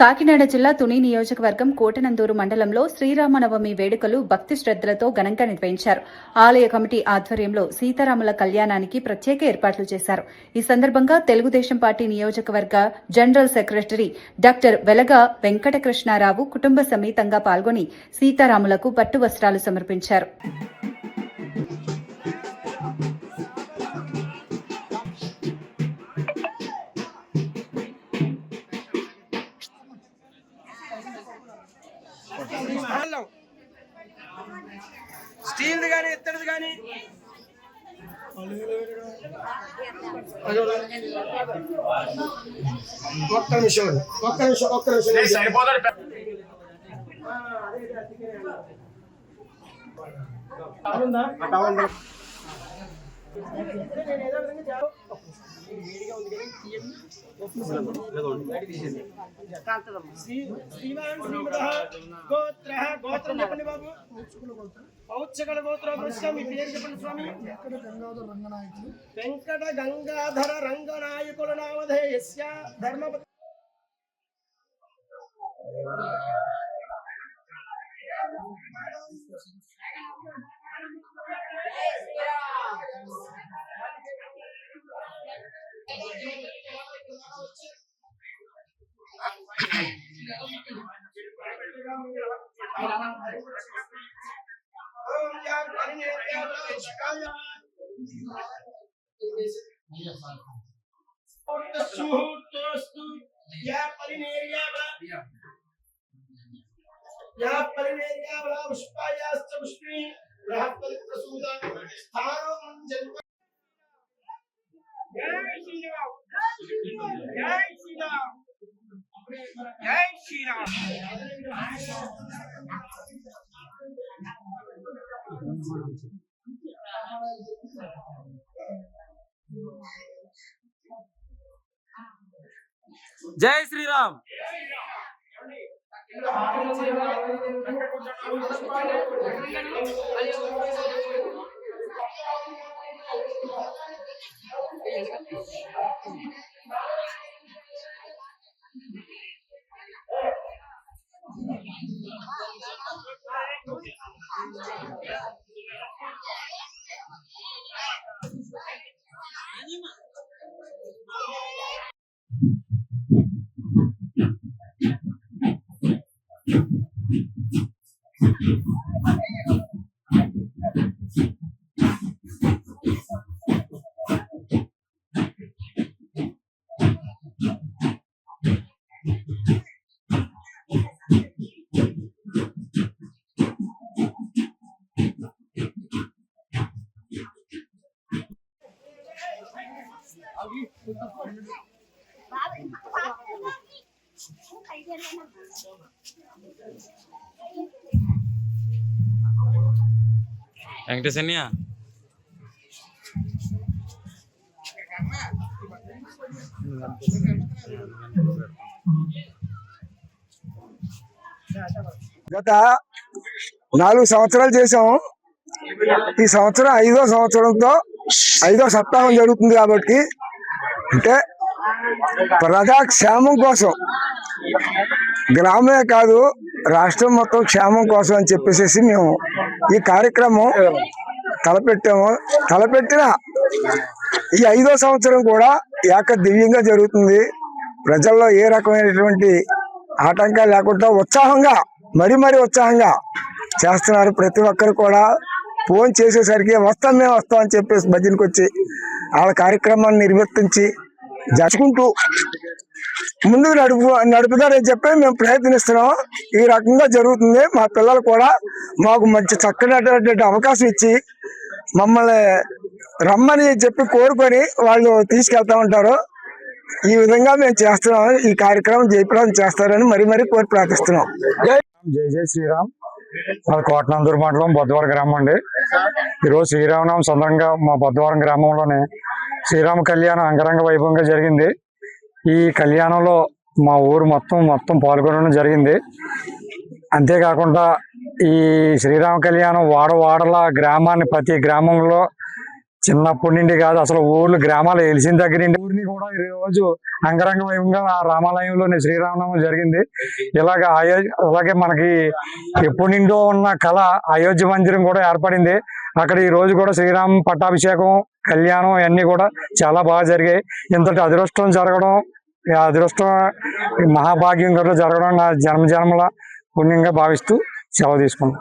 కాకినాడ జిల్లా తుని నియోజకవర్గం కోటనందూరు మండలంలో శ్రీరామనవమి వేడుకలు భక్తి శ్రద్దలతో ఘనంగా నిర్వహించారు. ఆలయ కమిటీ ఆధ్వర్యంలో సీతారాముల కళ్యాణానికి ప్రత్యేక ఏర్పాట్లు చేశారు. ఈ సందర్భంగా తెలుగుదేశం పార్టీ నియోజకవర్గ జనరల్ సెక్రటరీ డాక్టర్ వెలగ వెంకటకృష్ణారావు కుటుంబ సమేతంగా పాల్గొని సీతారాములకు పట్టు వస్త్రాలు సమర్పించారు. స్టీల్ కానీ ఇత్తడిది కానీ ఒక్క నిమిషం గోత్రం చెప్పండి బాబు. పౌచ్చగల గోత్రం మీ పేరు చెప్పండి స్వామి. వెంకట గంగాధర రంగనాయకుల నామధేయస్య ధర్మపతి జై శ్రీరామ్. వెంకటేశన్య గత 4 సంవత్సరాలు చేసాము. ఈ సంవత్సరం 5వ సంవత్సరంతో 5వ సప్తాహం జరుగుతుంది. కాబట్టి అంటే ప్రజా క్షేమం కోసం, గ్రామమే కాదు రాష్ట్రం మొత్తం క్షేమం కోసం అని చెప్పేసి మేము ఈ కార్యక్రమం తలపెట్టిన ఈ 5వ సంవత్సరం కూడా ఏకదివ్యంగా జరుగుతుంది. ప్రజల్లో ఏ రకమైనటువంటి ఆటంకాలు లేకుండా ఉత్సాహంగా మరీ ఉత్సాహంగా చేస్తున్నారు. ప్రతి ఒక్కరు కూడా ఫోన్ చేసేసరికి మేము వస్తాం అని చెప్పేసి భజనకు వచ్చి వాళ్ళ కార్యక్రమాన్ని నిర్వర్తించి జరుపుకుంటూ ముందుకు నడుపుతారని చెప్పి మేము ప్రయత్నిస్తున్నాం. ఈ రకంగా జరుగుతుంది. మా పిల్లలు కూడా మాకు మంచి చక్కనటువంటి అవకాశం ఇచ్చి మమ్మల్ని రమ్మని చెప్పి కోరుకొని వాళ్ళు తీసుకెళ్తా ఉంటారు. ఈ విధంగా మేము చేస్తున్నాం. ఈ కార్యక్రమం జయప్రదం చేస్తారని మరీ కోరి ప్రార్థిస్తున్నాం. జై శ్రీరామ్. మాది కోటనందూరు మండలం బొద్దవరం గ్రామం అండి. ఈరోజు శ్రీరామనవమి సందర్భంగా మా బొద్దవరం గ్రామంలోనే శ్రీరామ కళ్యాణం అంగరంగ వైభవంగా జరిగింది. ఈ కళ్యాణంలో మా ఊరు మొత్తం పాల్గొనడం జరిగింది. అంతేకాకుండా ఈ శ్రీరామ కళ్యాణం వాడల గ్రామాన్ని ప్రతి గ్రామంలో చిన్నప్పటి నుండి కాదు, అసలు ఊర్లు గ్రామాలు వెలిసిన దగ్గర నుండి ఊరిని కూడా ఈ రోజు అంగరంగ వైభవంగా ఆ రామాలయంలోని శ్రీరామనవమి జరిగింది. అలాగే మనకి ఎప్పటి నుండో ఉన్న కళ అయోధ్య మందిరం కూడా ఏర్పడింది. అక్కడ ఈ రోజు కూడా శ్రీరామ పట్టాభిషేకం, కళ్యాణం అన్ని కూడా చాలా బాగా జరిగాయి. ఇంతటి అదృష్టం జరగడం, అదృష్టం మహాభాగ్యం కూడా జరగడం నా జన్మల పుణ్యంగా భావిస్తూ సెలవు తీసుకున్నాం.